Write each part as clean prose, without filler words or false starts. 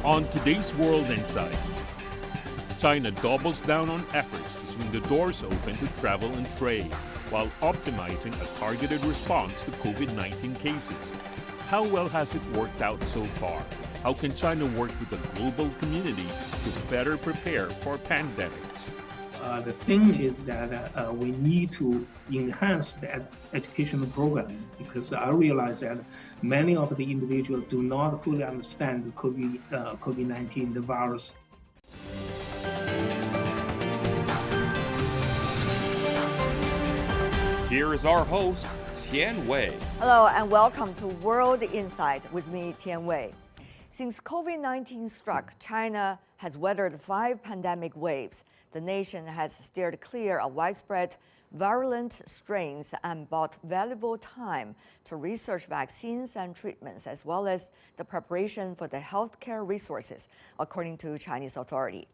On today's World Insight, China doubles down on efforts to swing the doors open to travel and trade while optimizing a targeted response to COVID-19 cases. How well has it worked out so far? How can China work with the global community to better prepare for pandemics? The thing is that we need to enhance the educational programs, because I realize that many of the individuals do not fully understand the COVID-19, the virus. Here is our host, Tian Wei. Hello and welcome to World Insight with me, Tian Wei. Since COVID-19 struck, China has weathered 5 pandemic waves. The nation has steered clear of widespread virulent strains and bought valuable time to research vaccines and treatments, as well as the preparation for the healthcare resources, according to Chinese authorities.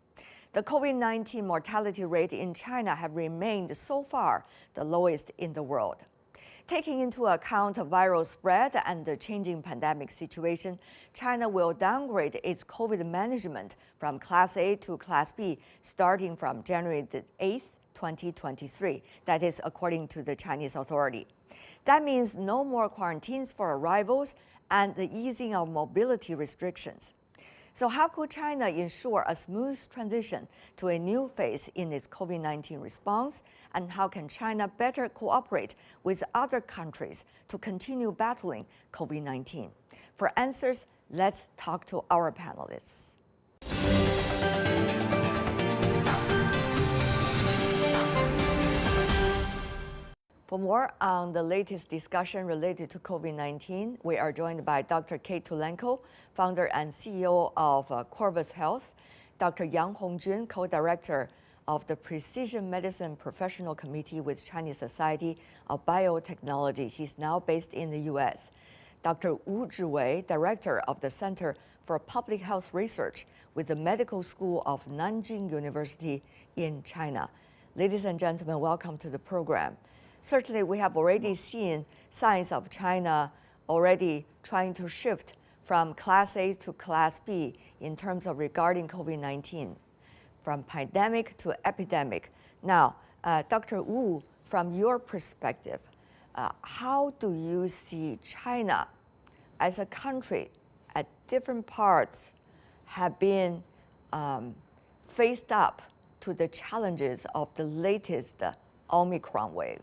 The COVID-19 mortality rate in China have remained so far the lowest in the world. Taking into account viral spread and the changing pandemic situation, China will downgrade its COVID management from Class A to Class B starting from January 8, 2023. That is according to the Chinese authority. That means no more quarantines for arrivals and the easing of mobility restrictions. So how could China ensure a smooth transition to a new phase in its COVID-19 response? And how can China better cooperate with other countries to continue battling COVID-19? For answers, let's talk to our panelists. For more on the latest discussion related to COVID-19, we are joined by Dr. Kate Tulenko, founder and CEO of Corvus Health, Dr. Yang Hongjun, co-director of the Precision Medicine Professional Committee with Chinese Society of Biotechnology. He's now based in the U.S. Dr. Wu Zhiwei, director of the Center for Public Health Research with the Medical School of Nanjing University in China. Ladies and gentlemen, welcome to the program. Certainly, we have already seen signs of China already trying to shift from Class A to Class B in terms of regarding COVID-19, from pandemic to epidemic. Now, Dr. Wu, from your perspective, how do you see China as a country at different parts have been faced up to the challenges of the latest Omicron wave?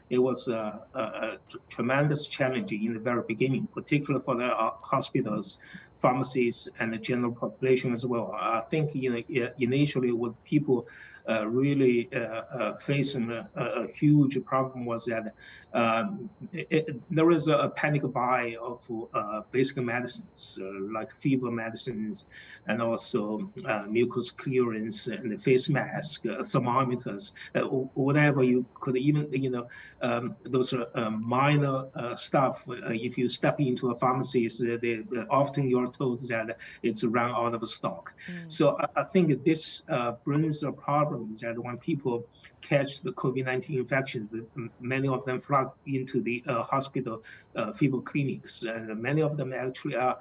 It was a tremendous challenge in the very beginning, particularly for the hospitals, pharmacies, and the general population as well. I think initially what people really facing a huge problem was that there was a panic buy of basic medicines like fever medicines, and also mucus clearance and the face mask, thermometers, whatever you could even, those are minor stuff. If you step into a pharmacy, often you're told that it's run out of stock. So I think this brings a problem that when people catch the COVID-19 infection, many of them flock into the hospital fever clinics, and many of them actually are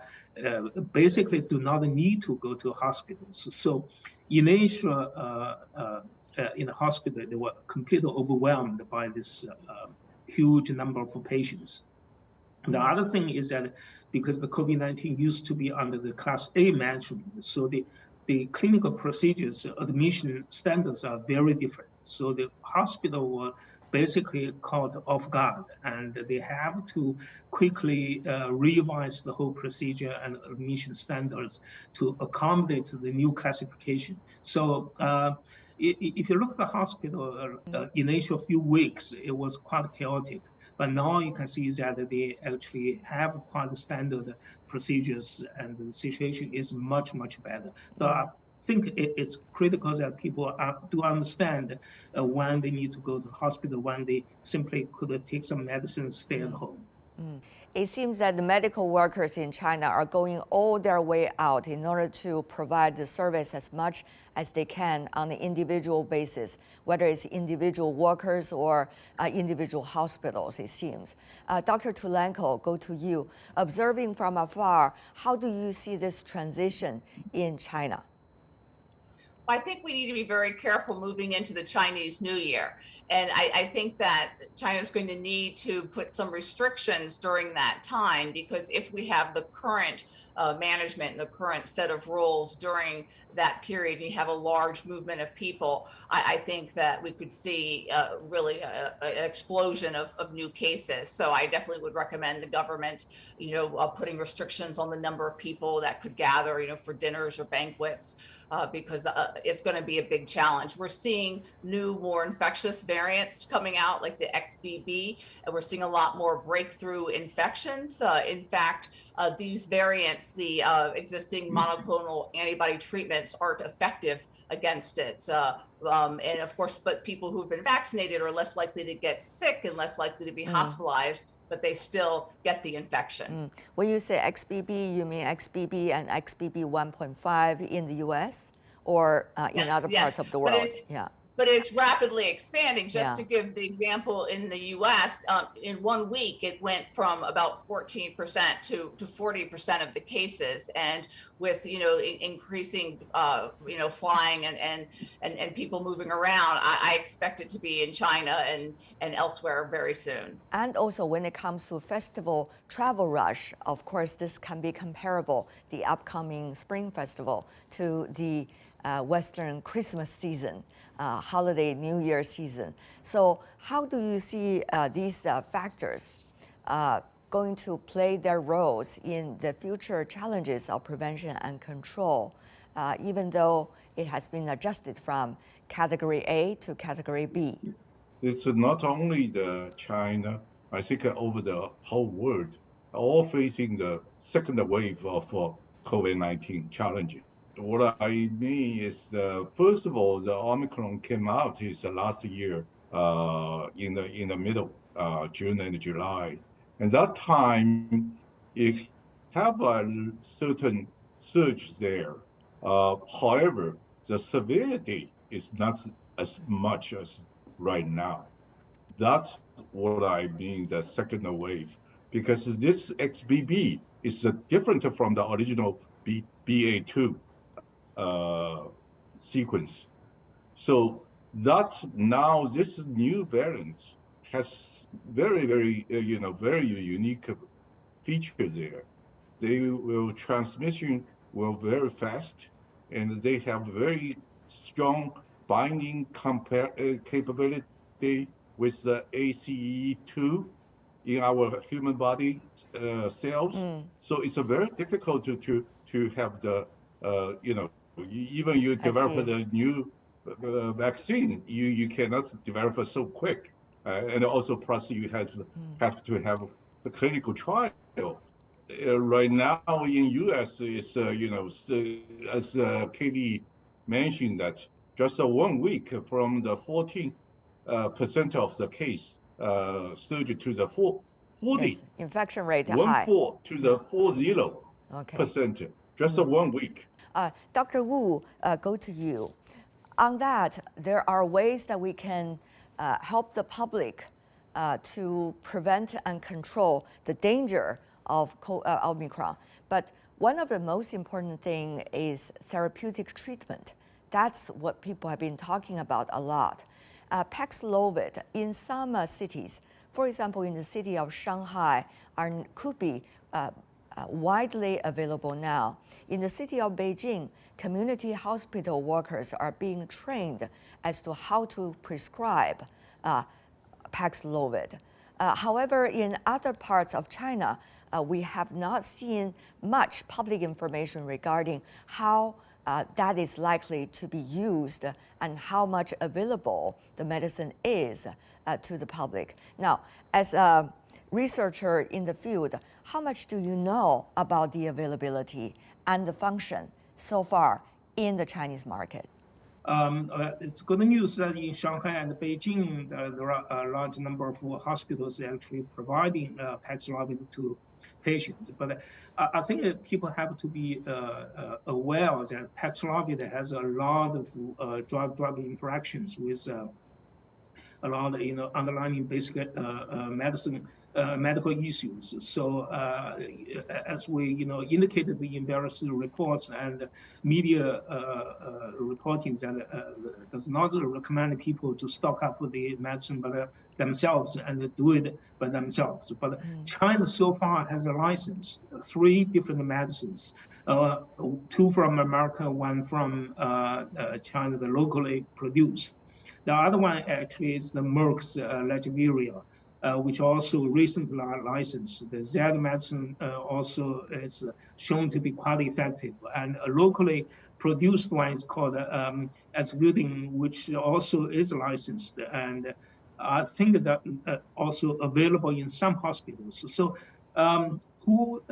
basically do not need to go to hospitals. So initially in the hospital, they were completely overwhelmed by this huge number of patients. The other thing is that because the COVID-19 used to be under the Class A management, so the clinical procedures, admission standards are very different. So the hospital were basically caught off guard, and they have to quickly revise the whole procedure and admission standards to accommodate the new classification. So if you look at the hospital, initial few weeks, it was quite chaotic. But now you can see that they actually have quite standard procedures, and the situation is much, much better. So I think it's critical that people do understand when they need to go to the hospital, when they simply could take some medicine, stay at home. it seems that the medical workers in China are going all their way out in order to provide the service as much as they can on an individual basis, whether it's individual workers or individual hospitals, it seems. Dr. Tulenko, go to you. Observing from afar, how do you see this transition in China? I think we need to be very careful moving into the Chinese New Year. And I think that China is going to need to put some restrictions during that time, because if we have the current management and the current set of rules during that period, and you have a large movement of people, I think that we could see really an explosion of new cases. So I definitely would recommend the government, putting restrictions on the number of people that could gather, for dinners or banquets. Because it's going to be a big challenge. We're seeing new, more infectious variants coming out, like the XBB, and we're seeing a lot more breakthrough infections. In fact, these variants, the existing monoclonal antibody treatments aren't effective against it. And of course, but people who've been vaccinated are less likely to get sick and less likely to be hospitalized, but they still get the infection. When you say XBB, you mean XBB and XBB 1.5 in the US or in other parts of the world? But it's rapidly expanding. Just to give the example, in the US, in 1 week, it went from about 14% to 40% of the cases. And with, increasing, flying and people moving around, I expect it to be in China and elsewhere very soon. And also when it comes to festival travel rush, of course, this can be comparable, the upcoming Spring Festival, to the Western Christmas season, holiday New Year season. So how do you see these factors going to play their roles in the future challenges of prevention and control, even though it has been adjusted from Category A to Category B? It's not only the China, I think over the whole world, all facing the second wave of COVID-19 challenges. What I mean is, first of all, the Omicron came out last year in the middle, June and July. And that time, it have a certain surge there. However, the severity is not as much as right now. That's what I mean, the second wave, because this XBB is different from the original BA2 sequence. So that now this new variant has very, very, very unique features there. Transmission will very fast, and they have very strong binding capability with the ACE2 in our human body cells. So it's very difficult to have the, even you develop the new vaccine, you cannot develop it so quick. And also plus you have to have the clinical trial. Right now in US, it's, as Katie mentioned, that just 1 week from the 14% of the case surge to the 40. Yes, infection rate high. 1.4 to the 40%, just 1 week. Dr. Wu, go to you. On that, there are ways that we can help the public to prevent and control the danger of Omicron. But one of the most important things is therapeutic treatment. That's what people have been talking about a lot. Paxlovid in some cities, for example, in the city of Shanghai, could be widely available now. In the city of Beijing, community hospital workers are being trained as to how to prescribe Paxlovid. However, in other parts of China, we have not seen much public information regarding how that is likely to be used and how much available the medicine is to the public. Now, as a researcher in the field, how much do you know about the availability and the function so far in the Chinese market? It's good news that in Shanghai and Beijing, there are a large number of hospitals actually providing Paxlovid to patients. But I think that people have to be aware that Paxlovid has a lot of drug-drug interactions with a lot of underlying basic medical issues. So as we indicated in various reports and media reporting, that does not recommend people to stock up with the medicine but themselves and do it by themselves. But China so far has licensed 3 different medicines, 2 from America, 1 from China, the locally produced. The other one actually is the Merck's Lagevrio, which also recently licensed. The Z medicine also is shown to be quite effective. And a locally produced one is called Asvudin, which also is licensed. And I think that also available in some hospitals. So who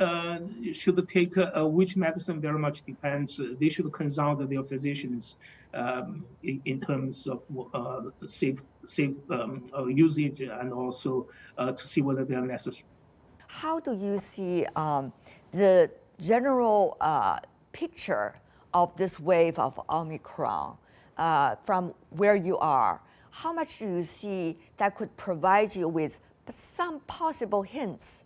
should take which medicine very much depends. They should consult their physicians in terms of safe usage and also to see whether they are necessary. How do you see the general picture of this wave of Omicron from where you are? How much do you see that could provide you with some possible hints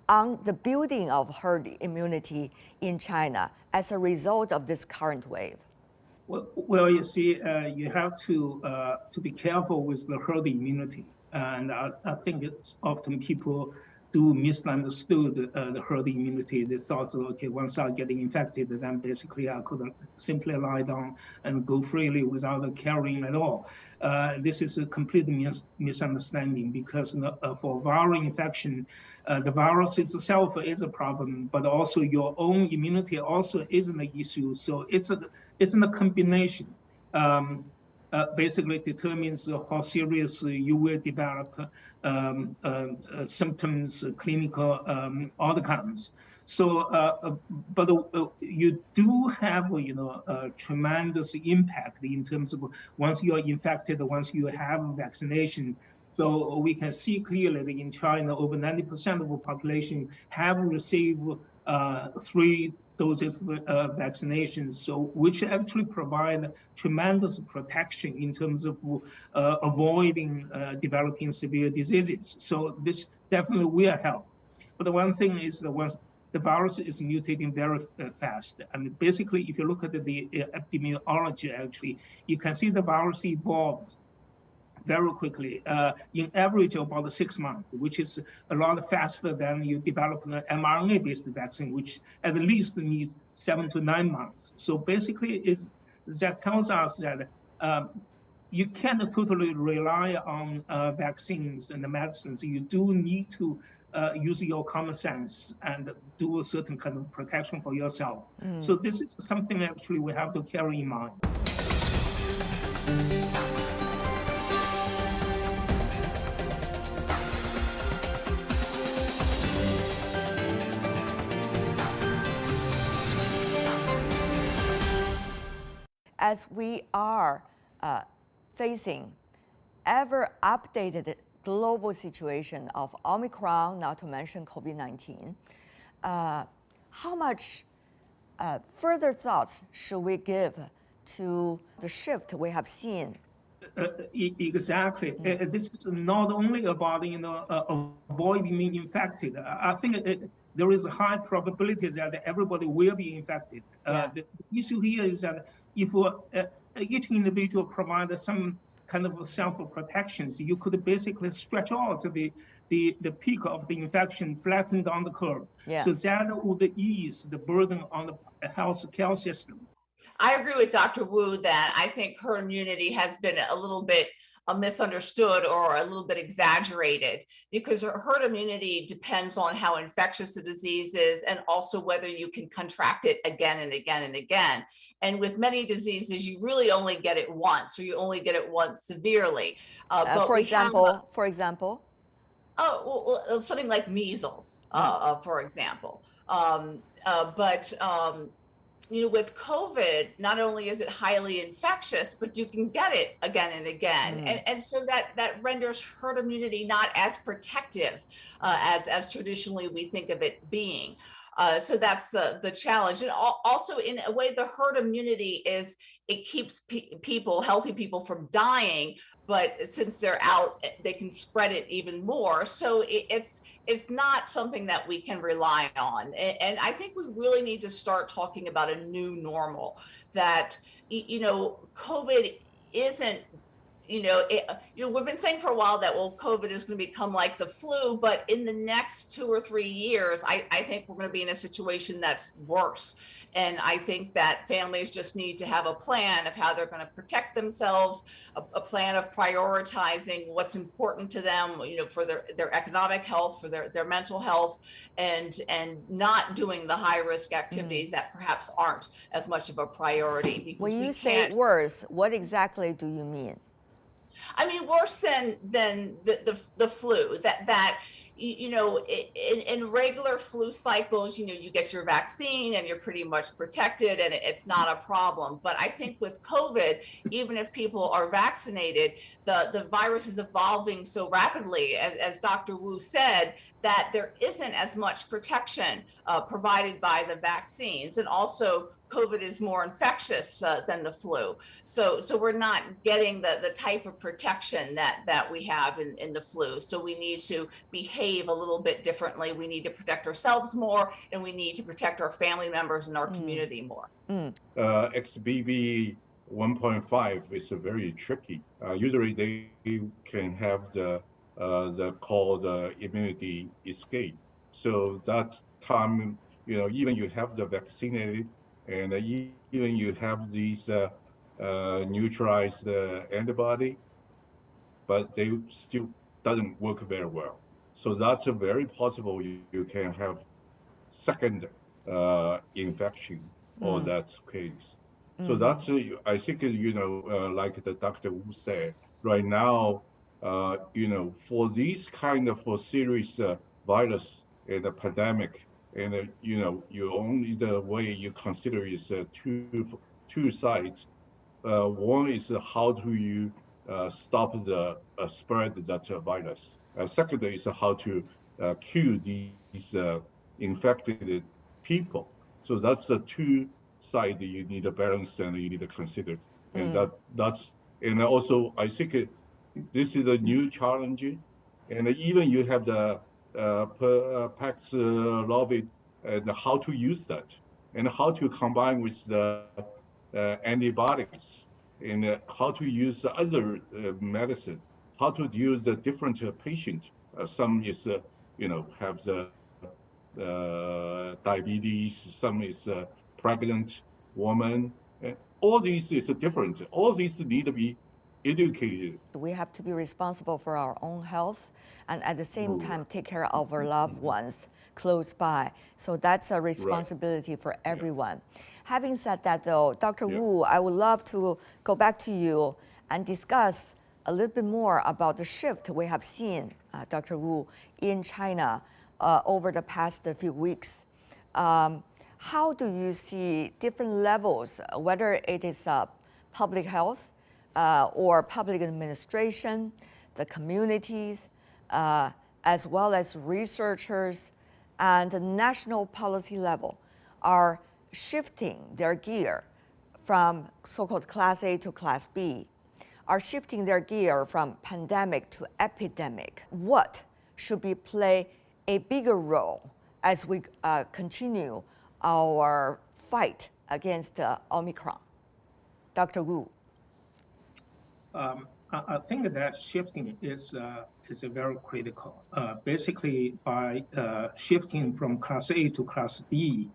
on the building of herd immunity in China as a result of this current wave? Well, you see, you have to be careful with the herd immunity, and I think it's often people do misunderstood the herd immunity. They thought, okay, once I get infected, then basically I could simply lie down and go freely without caring at all. This is a complete misunderstanding because for viral infection, the virus itself is a problem, but also your own immunity also is an issue. So it's a combination. Basically determines how serious you will develop symptoms, clinical outcomes. So, but you do have, a tremendous impact in terms of once you are infected, once you have vaccination. So we can see clearly that in China, over 90% of the population have received 3 doses of vaccination, so which actually provide tremendous protection in terms of avoiding developing severe diseases. So this definitely will help. But the one thing is that once the virus is mutating very fast, and basically if you look at the epidemiology, actually, you can see the virus evolves very quickly, in average about 6 months, which is a lot faster than you develop an mRNA-based vaccine, which at least needs 7 to 9 months. So basically, that tells us that you can't totally rely on vaccines and the medicines. You do need to use your common sense and do a certain kind of protection for yourself. So this is something actually we have to carry in mind. As we are facing ever updated global situation of Omicron, not to mention COVID-19, how much further thoughts should we give to the shift we have seen? Exactly. This is not only about avoiding being infected. I think there is a high probability that everybody will be infected. The issue here is that if each individual provides some kind of self-protections, you could basically stretch out the peak of the infection, flatten down the curve. So that would ease the burden on the health care system. I agree with Dr. Wu that I think herd immunity has been a little bit misunderstood or a little bit exaggerated, because herd immunity depends on how infectious the disease is and also whether you can contract it again and again and again. And with many diseases, you really only get it once, or you only get it once severely. For example? Oh, well, something like measles, for example. with COVID, not only is it highly infectious, but you can get it again and again. And so that renders herd immunity not as protective as traditionally we think of it being. So that's the challenge. And also, in a way, the herd immunity it keeps healthy people from dying, but since they're out, they can spread it even more. So it's not something that we can rely on. And I think we really need to start talking about a new normal, that, COVID isn't, we've been saying for a while that, well, COVID is going to become like the flu, but in the next 2 or 3 years, I think we're going to be in a situation that's worse. And I think that families just need to have a plan of how they're going to protect themselves, a plan of prioritizing what's important to them, for their economic health, for their mental health, and not doing the high risk activities that perhaps aren't as much of a priority. Because when you say worse, what exactly do you mean? I mean, worse than the flu, that in regular flu cycles, you get your vaccine and you're pretty much protected and it's not a problem. But I think with COVID, even if people are vaccinated, the virus is evolving so rapidly, as Dr. Wu said, that there isn't as much protection provided by the vaccines. And also, COVID is more infectious than the flu. So we're not getting the type of protection that we have in the flu. So we need to behave a little bit differently. We need to protect ourselves more, and we need to protect our family members and our community more. XBB 1.5 is very tricky. Usually they can have the called immunity escape. So that time, even you have the vaccinated, and even you have these neutralized antibody, but they still doesn't work very well. So that's a very possible you can have second infection or that case. So that's, I think, like the Dr. Wu said, right now, for these kind of serious virus and a pandemic, and you only the way you consider is two sides. One is how do you stop the spread of that virus. Second is how to cure these infected people. So that's the two sides you need to balance and you need to consider. And and also I think this is a new challenge, and even you have the Paxlovid and how to use that, and how to combine with the antibiotics, and how to use other medicine, how to use the different patient. Some is have the diabetes, some is pregnant woman. All these is different. All these need to be educated. We have to be responsible for our own health, and at the same time take care of our loved ones close by. So that's a responsibility for everyone. Having said that, though, Dr. Wu, I would love to go back to you and discuss a little bit more about the shift we have seen, Dr. Wu, in China over the past few weeks. How do you see different levels, whether it is public health or public administration, the communities, as well as researchers and the national policy level are shifting their gear from so-called Class A to Class B, are shifting their gear from pandemic to epidemic? What should be play a bigger role as we continue our fight against Omicron? Dr. Wu. I think that shifting is very critical. Basically, by shifting from Class A to Class B,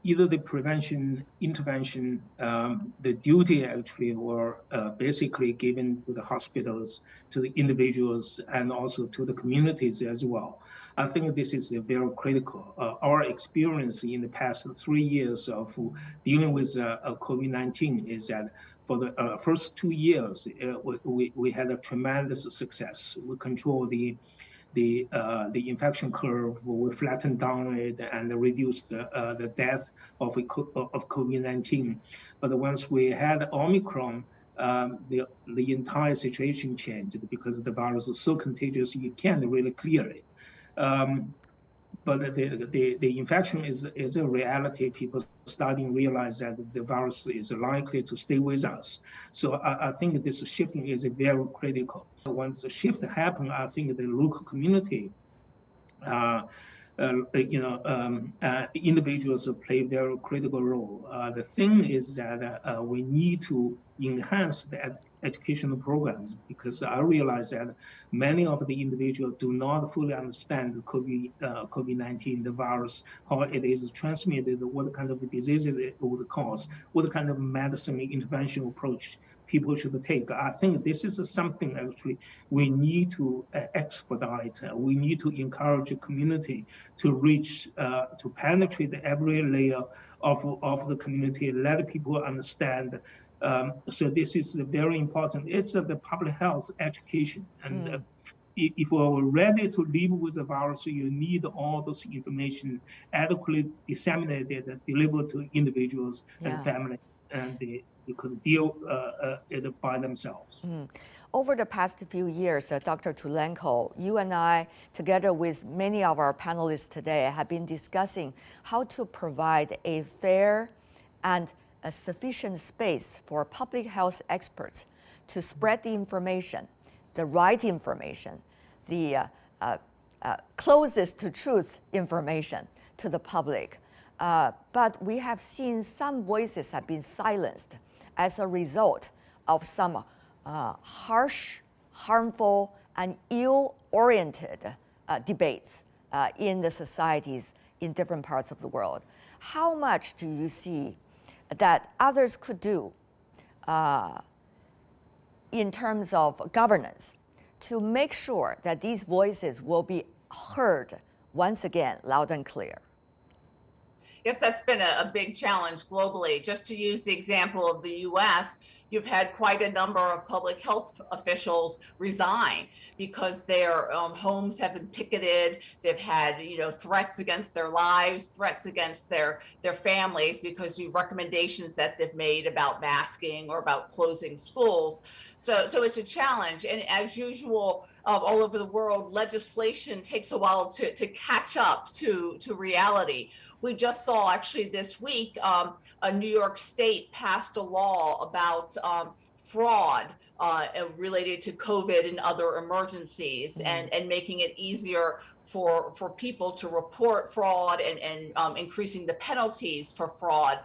either the prevention, intervention, the duty actually were basically given to the hospitals, to the individuals, and also to the communities as well. I think this is very critical. Our experience in the past 3 years of dealing with COVID-19 is that for the first 2 years, we had a tremendous success. We control the the infection curve will flatten down it and reduce the death of COVID-19. But once we had Omicron, the entire situation changed because the virus is so contagious you can't really clear it. But the infection is a reality. People starting to realize that the virus is likely to stay with us. So I think this shifting is very critical. Once the shift happens, I think the local community, individuals play a very critical role. The thing is that we need to enhance the educational programs, because I realize that many of the individuals do not fully understand COVID-19, the virus, how it is transmitted, what kind of diseases it would cause, what kind of medicine intervention approach people should take. I think this is something actually we need to expedite. We need to encourage the community to reach, to penetrate every layer of the community, let people understand. So this is very important. It's the public health education. And if we're ready to live with the virus, you need all those information adequately disseminated, delivered to individuals and family, and they could deal it by themselves. Over the past few years, Dr. Tulenko, you and I, together with many of our panelists today, have been discussing how to provide a fair and a sufficient space for public health experts to spread the information, the right information, the closest to truth information to the public. But we have seen some voices have been silenced as a result of some harsh, harmful, and ill-oriented debates in the societies in different parts of the world. How much do you see that others could do in terms of governance to make sure that these voices will be heard once again, loud and clear? Yes, that's been a big challenge globally. Just to use the example of the US, you've had quite a number of public health officials resign because their homes have been picketed. They've had, threats against their lives, threats against their families because of recommendations that they've made about masking or about closing schools. So it's a challenge. And as usual, all over the world, legislation takes a while to catch up to reality. We just saw actually this week, a New York State passed a law about fraud related to COVID and other emergencies, and making it easier for people to report fraud and increasing the penalties for fraud.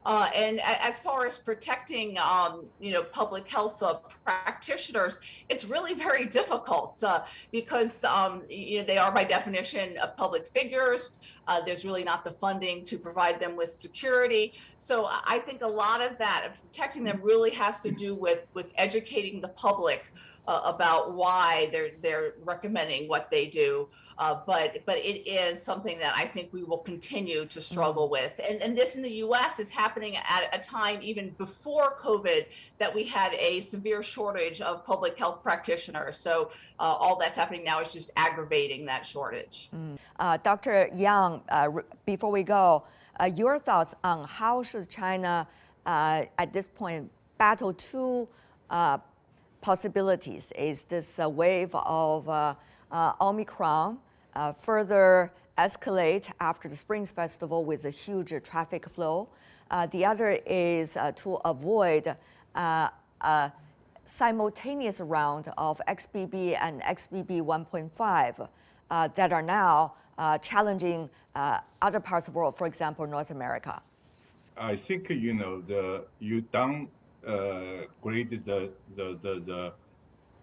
And as far as protecting, public health practitioners, it's really very difficult because, they are by definition public figures. There's really not the funding to provide them with security. So I think a lot of that of protecting them really has to do with educating the public about why they're recommending what they do. But it is something that I think we will continue to struggle with. And this in the US is happening at a time even before COVID that we had a severe shortage of public health practitioners. So all that's happening now is just aggravating that shortage. Dr. Yang, before we go, your thoughts on how should China at this point battle two possibilities? Is this a wave of Omicron further escalate after the Spring Festival with a huge traffic flow? The other is to avoid a simultaneous round of XBB and XBB 1.5 that are now challenging other parts of the world, for example, North America. I think, you downgraded the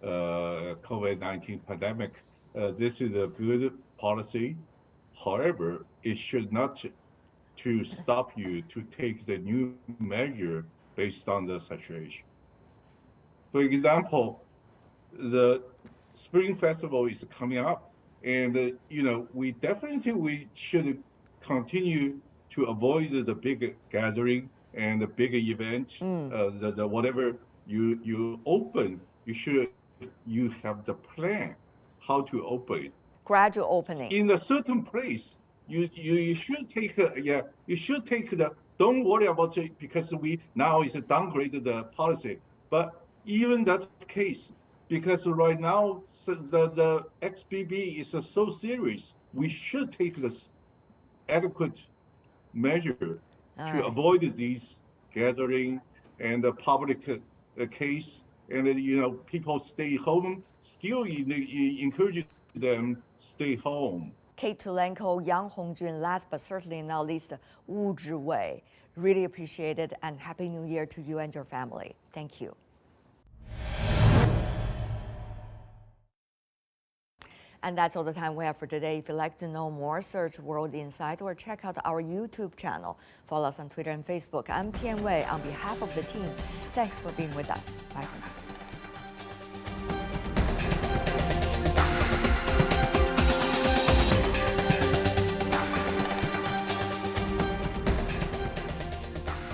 COVID-19 pandemic. This is a good policy. However, it should not to stop you to take the new measure based on the situation. For example, the Spring Festival is coming up, and we should continue to avoid the big gathering and the big event. The whatever you open, you have the plan how to open it. gradual opening. In a certain place, you should take don't worry about it because we now is a downgraded the policy. But even that case, because right now the XBB is so serious, we should take this adequate measure to avoid these gathering and the public case, and people stay home. Still encourage them stay home. Kate Tulenko, Yang Hongjun, last but certainly not least, Wu Zhiwei. Really appreciate it, and Happy New Year to you and your family. Thank you. And that's all the time we have for today. If you'd like to know more, search World Insight or check out our YouTube channel. Follow us on Twitter and Facebook. I'm Tian Wei on behalf of the team. Thanks for being with us. Bye for now.